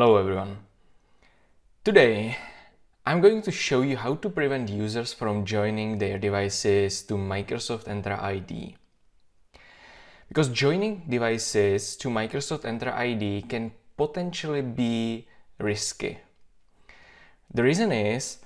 Hello everyone. Today I'm going to show you how to prevent users from joining their devices to Microsoft Entra ID. Because joining devices to Microsoft Entra ID can potentially be risky. The reason is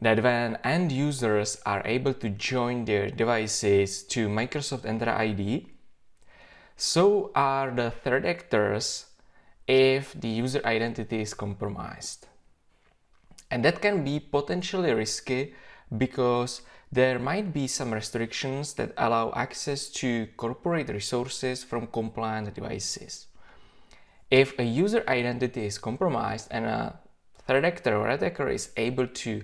that when end users are able to join their devices to Microsoft Entra ID, so are the threat actors if the user identity is compromised. And that can be potentially risky because there might be some restrictions that allow access to corporate resources from compliant devices. If a user identity is compromised and a threat actor or attacker is able to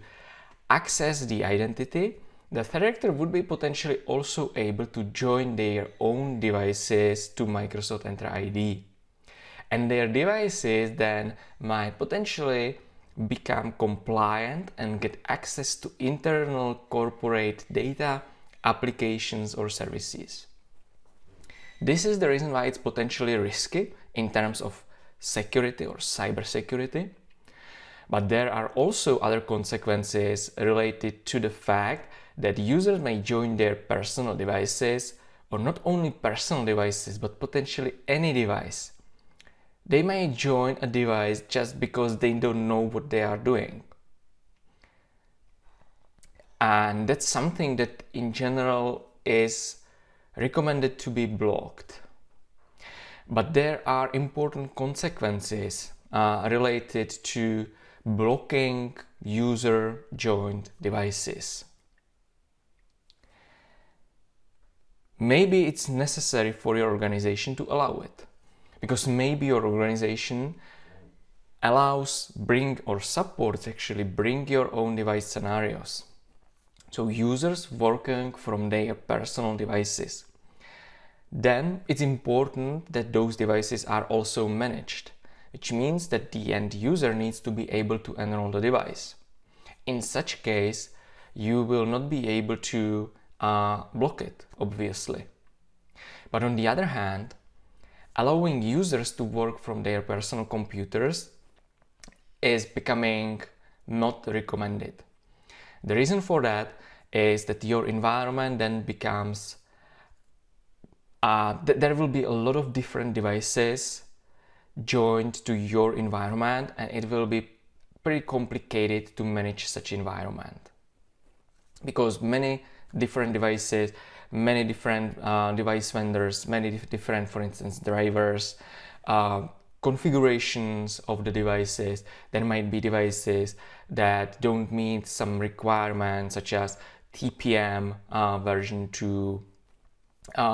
access the identity, the threat actor would be potentially also able to join their own devices to Microsoft Entra ID. And their devices then might potentially become compliant and get access to internal corporate data, applications or services. This is the reason why it's potentially risky in terms of security or cybersecurity. But there are also other consequences related to the fact that users may join their personal devices, or not only personal devices, but potentially any device. They may join a device just because they don't know what they are doing. And that's something that in general is recommended to be blocked. But there are important consequences related to blocking user-joined devices. Maybe it's necessary for your organization to allow it. Because maybe your organization allows bring your own device scenarios. So users working from their personal devices. Then it's important that those devices are also managed, which means that the end user needs to be able to enroll the device. In such case, you will not be able to block it, obviously. But on the other hand, allowing users to work from their personal computers is becoming not recommended. The reason for that is that your environment then becomes, there will be a lot of different devices joined to your environment, and it will be pretty complicated to manage such environment. Because many different devices, many different device vendors, many different, for instance, drivers, configurations of the devices. There might be devices that don't meet some requirements such as TPM version 2.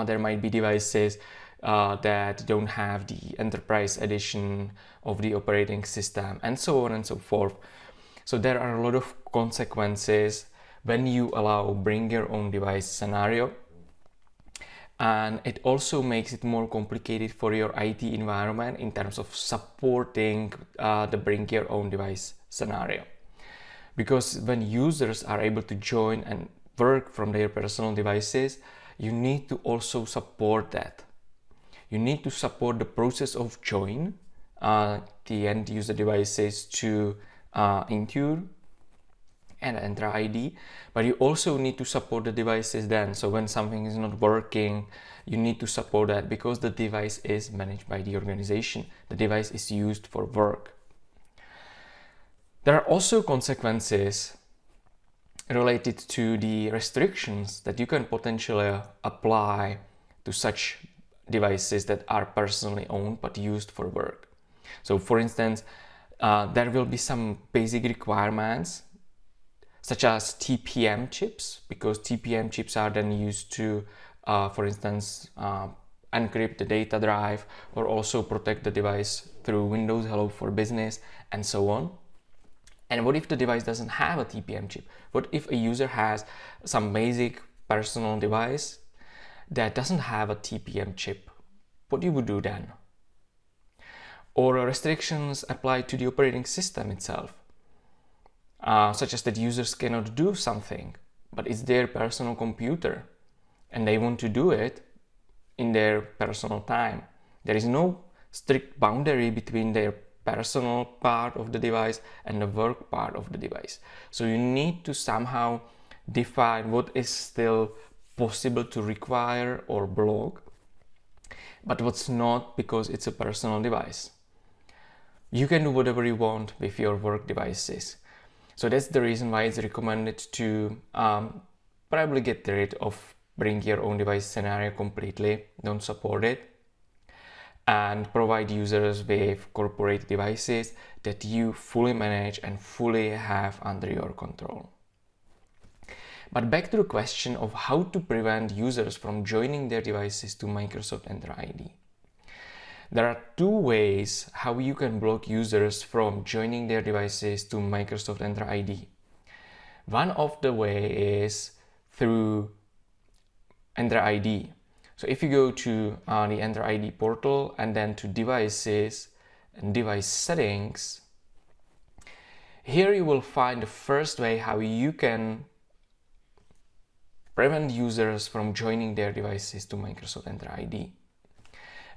There might be devices that don't have the enterprise edition of the operating system, and so on and so forth. So there are a lot of consequences when you allow bring your own device scenario. And it also makes it more complicated for your IT environment in terms of supporting the bring your own device scenario. Because when users are able to join and work from their personal devices, you need to also support that. You need to support the process of join the end user devices to Intune and Entra ID, but you also need to support the devices then. So when something is not working, you need to support that because the device is managed by the organization. The device is used for work. There are also consequences related to the restrictions that you can potentially apply to such devices that are personally owned but used for work. So for instance, there will be some basic requirements such as TPM chips, because TPM chips are then used to, for instance, encrypt the data drive or also protect the device through Windows Hello for Business and so on. And what if the device doesn't have a TPM chip? What if a user has some basic personal device that doesn't have a TPM chip? What you would do then? Or restrictions applied to the operating system itself. Such as that users cannot do something, but it's their personal computer and they want to do it in their personal time. There is no strict boundary between their personal part of the device and the work part of the device. So you need to somehow define what is still possible to require or block, but what's not, because it's a personal device. You can do whatever you want with your work devices. So that's the reason why it's recommended to probably get rid of bring your own device scenario completely, don't support it, and provide users with corporate devices that you fully manage and fully have under your control. But back to the question of how to prevent users from joining their devices to Microsoft Entra ID. There are two ways how you can block users from joining their devices to Microsoft Entra ID. One of the way is through Entra ID. So if you go to the Entra ID portal and then to devices and device settings, here you will find the first way how you can prevent users from joining their devices to Microsoft Entra ID.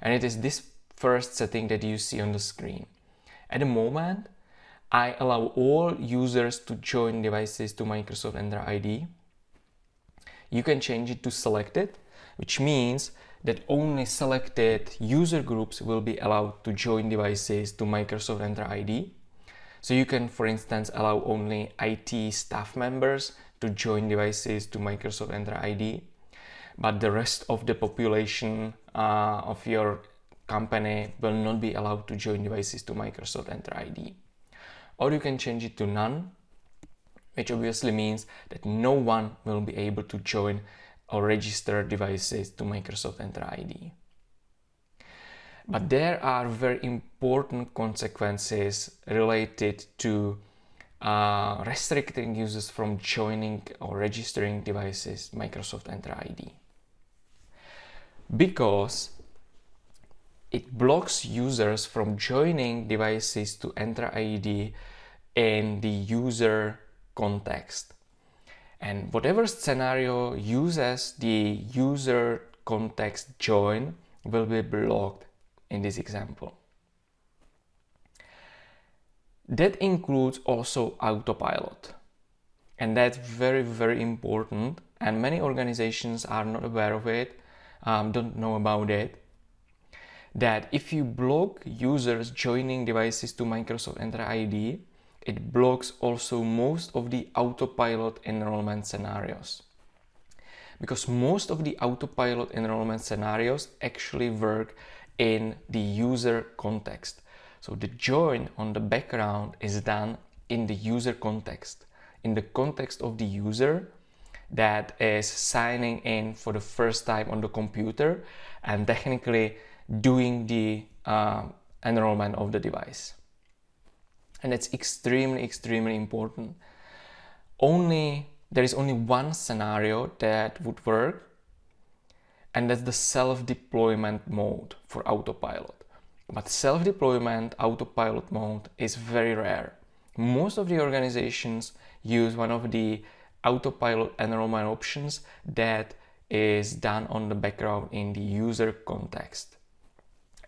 And it is this first setting that you see on the screen. At the moment, I allow all users to join devices to Microsoft Entra ID. You can change it to selected, which means that only selected user groups will be allowed to join devices to Microsoft Entra ID. So you can, for instance, allow only IT staff members to join devices to Microsoft Entra ID, but the rest of the population of your company will not be allowed to join devices to Microsoft Entra ID. Or you can change it to none, which obviously means that no one will be able to join or register devices to Microsoft Entra ID. But there are very important consequences related to restricting users from joining or registering devices Microsoft Entra ID. Because it blocks users from joining devices to Entra ID in the user context. And whatever scenario uses the user context join will be blocked in this example. That includes also autopilot. And that's very, very important. And many organizations are not aware of it, don't know about it. That if you block users joining devices to Microsoft Entra ID, it blocks also most of the autopilot enrollment scenarios. Because most of the autopilot enrollment scenarios actually work in the user context. So the join on the background is done in the user context, in the context of the user that is signing in for the first time on the computer and technically doing the enrollment of the device. And it's extremely, extremely important. There is only one scenario that would work, and that's the self-deployment mode for autopilot. But self-deployment autopilot mode is very rare. Most of the organizations use one of the autopilot enrollment options that is done on the background in the user context.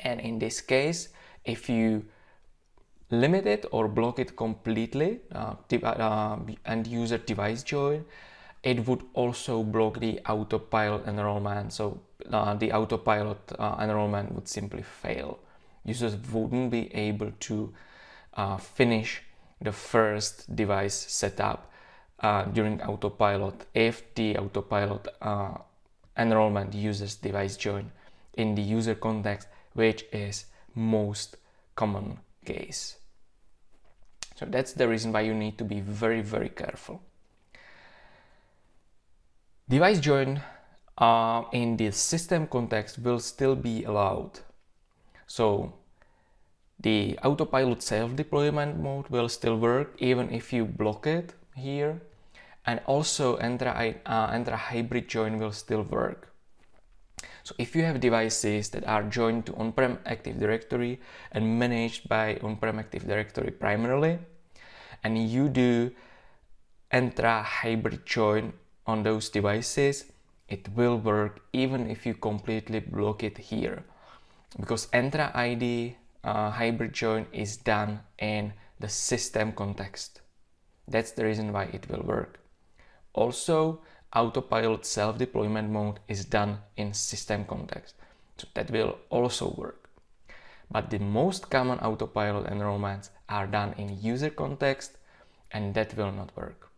And in this case, if you limit it or block it completely, end user device join, it would also block the autopilot enrollment. So the autopilot enrollment would simply fail. Users wouldn't be able to finish the first device setup during autopilot if the autopilot enrollment uses device join in the user context, which is most common case. So that's the reason why you need to be very, very careful. Device join in the system context will still be allowed. So the autopilot self-deployment mode will still work even if you block it here, and also Entra hybrid join will still work. So if you have devices that are joined to on-prem Active Directory and managed by on-prem Active Directory primarily, and you do Entra hybrid join on those devices, it will work even if you completely block it here. Because Entra ID hybrid join is done in the system context. That's the reason why it will work. Also, autopilot self-deployment mode is done in system context, so that will also work. But the most common autopilot enrollments are done in user context, and that will not work.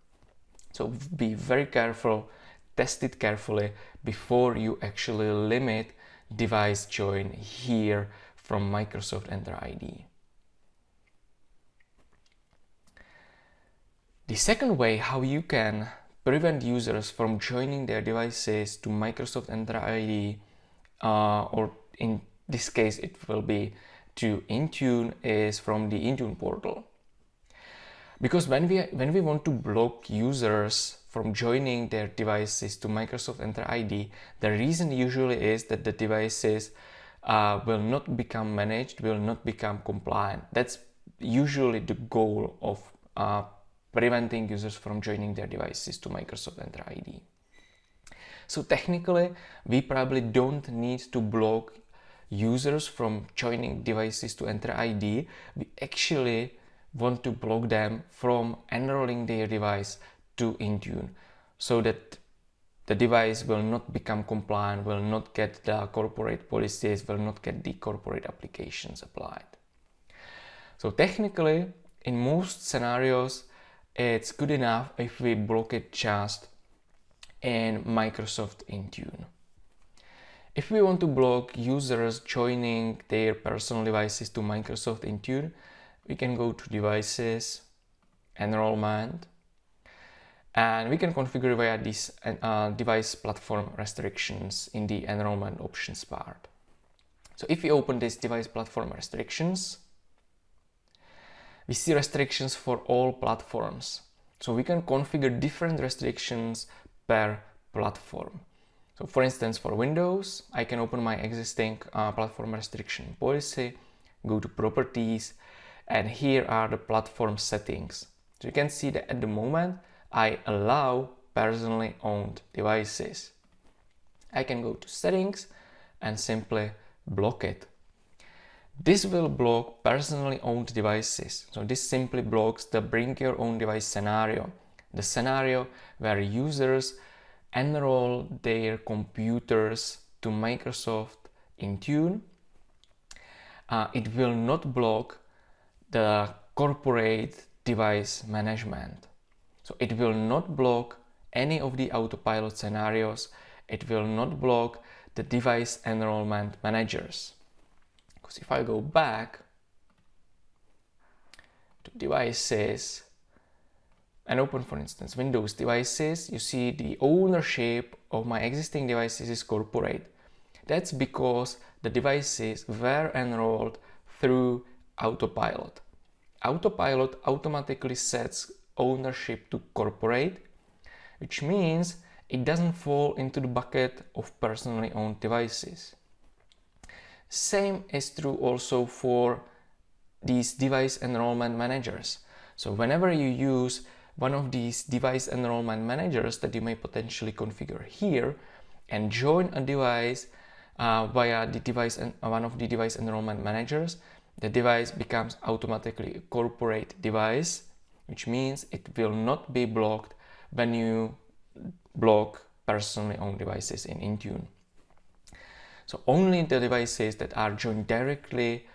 So be very careful, test it carefully before you actually limit device join here from Microsoft Entra ID. The second way how you can prevent users from joining their devices to Microsoft Entra ID, or in this case it will be to Intune, is from the Intune portal. Because when we want to block users from joining their devices to Microsoft Entra ID, the reason usually is that the devices will not become managed, will not become compliant. That's usually the goal of preventing users from joining their devices to Microsoft Entra ID. So technically, we probably don't need to block users from joining devices to Entra ID. We actually want to block them from enrolling their device to Intune, so that the device will not become compliant, will not get the corporate policies, will not get the corporate applications applied. So technically, in most scenarios, it's good enough if we block it just in Microsoft Intune. If we want to block users joining their personal devices to Microsoft Intune, we can go to Devices, Enrollment, and we can configure via these device platform restrictions in the enrollment options part. So if we open this device platform restrictions, we see restrictions for all platforms. So we can configure different restrictions per platform. So for instance, for Windows, I can open my existing platform restriction policy, go to Properties, and here are the platform settings. So you can see that at the moment, I allow personally owned devices. I can go to Settings and simply block it. This will block personally owned devices. So this simply blocks the bring your own device scenario, the scenario where users enroll their computers to Microsoft Intune. It will not block the corporate device management. So it will not block any of the autopilot scenarios. It will not block the device enrollment managers. Because if I go back to devices and open, for instance, Windows devices, you see the ownership of my existing devices is corporate. That's because the devices were enrolled through autopilot. Autopilot automatically sets ownership to corporate, which means it doesn't fall into the bucket of personally owned devices. Same is true also for these device enrollment managers. So whenever you use one of these device enrollment managers that you may potentially configure here and join a device via the device and one of the device enrollment managers, the device becomes automatically a corporate device, which means it will not be blocked when you block personally owned devices in Intune. So only the devices that are joined directly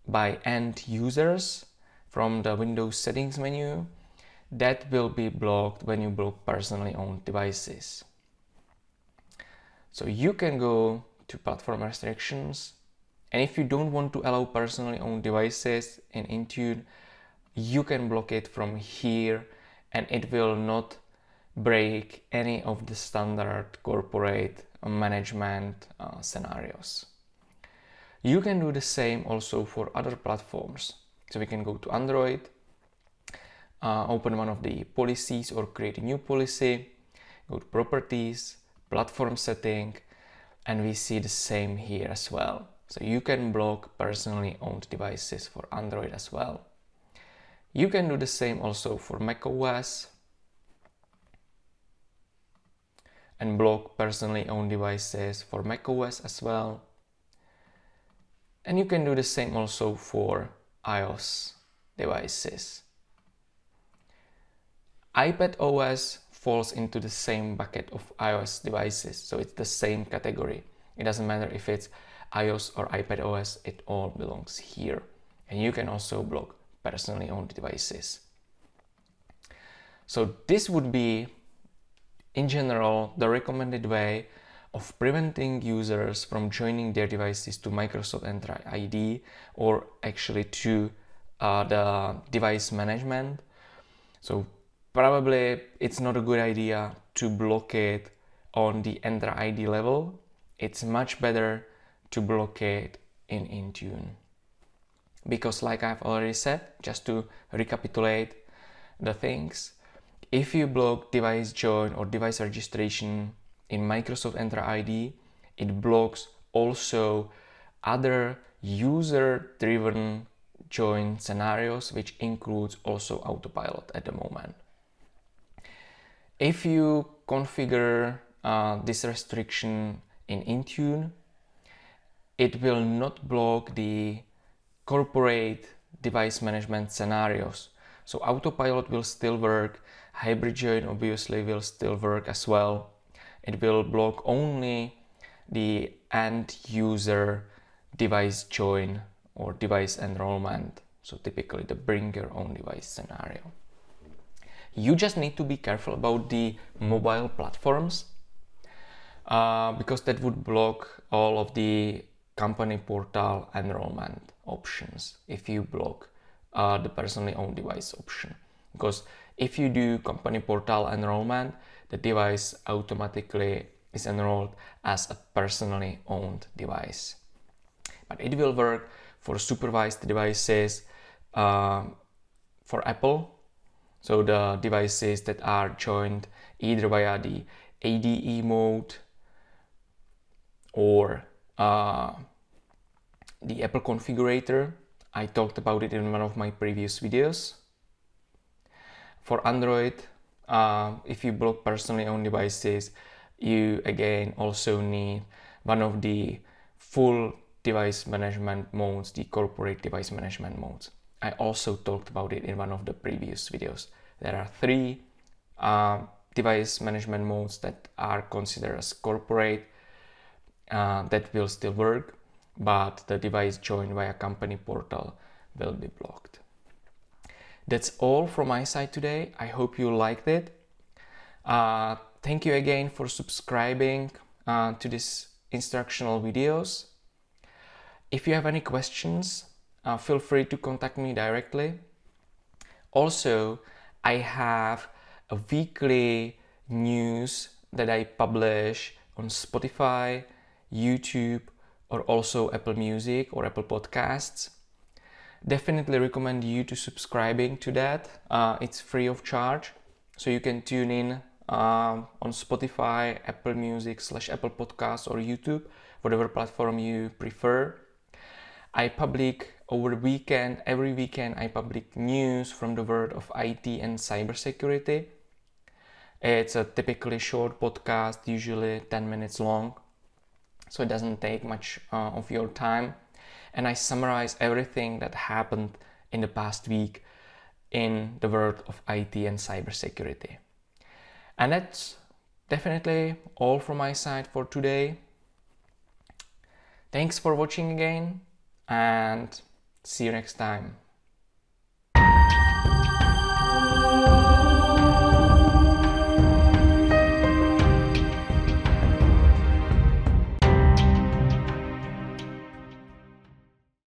by end users from the Windows settings menu, that will be blocked when you block personally owned devices. So you can go to platform restrictions, and if you don't want to allow personally owned devices in Intune, you can block it from here, and it will not break any of the standard corporate management scenarios. You can do the same also for other platforms. So we can go to Android, open one of the policies or create a new policy, go to Properties, Platform Setting, and we see the same here as well. So you can block personally owned devices for Android as well. You can do the same also for macOS and block personally owned devices for macOS as well. And you can do the same also for iOS devices. iPad OS falls into the same bucket of iOS devices, so it's the same category. It doesn't matter if it's iOS or iPad OS, it all belongs here. And you can also block personally owned devices. So this would be, in general, the recommended way of preventing users from joining their devices to Microsoft Entra ID, or actually to the device management. So probably it's not a good idea to block it on the Entra ID level. It's much better to block it in Intune. Because like I've already said, just to recapitulate the things, if you block device join or device registration in Microsoft Entra ID, it blocks also other user-driven join scenarios, which includes also autopilot at the moment. If you configure this restriction in Intune, it will not block the corporate device management scenarios. So autopilot will still work, hybrid join obviously will still work as well. It will block only the end user device join or device enrollment, so typically the bring your own device scenario. You just need to be careful about the mobile platforms because that would block all of the company portal enrollment options if you block the personally owned device option. Because if you do company portal enrollment, the device automatically is enrolled as a personally owned device. But it will work for supervised devices for Apple. So the devices that are joined either via the ADE mode or the Apple configurator. I talked about it in one of my previous videos. For Android, if you block personally owned devices, you again also need one of the full device management modes, the corporate device management modes. I also talked about it in one of the previous videos. There are 3 device management modes that are considered as corporate that will still work, but the device joined via company portal will be blocked. That's all from my side today. I hope you liked it. Thank you again for subscribing to these instructional videos. If you have any questions, feel free to contact me directly. Also, I have a weekly news that I publish on Spotify, YouTube, or also Apple Music or Apple Podcasts. Definitely recommend you to subscribing to that. It's free of charge, so you can tune in on Spotify, Apple Music / Apple Podcasts or YouTube, whatever platform you prefer. I public over the weekend, every weekend I public news from the world of IT and cybersecurity. It's a typically short podcast, usually 10 minutes long, so it doesn't take much of your time. And I summarize everything that happened in the past week in the world of IT and cybersecurity. And that's definitely all from my side for today. Thanks for watching again, and see you next time.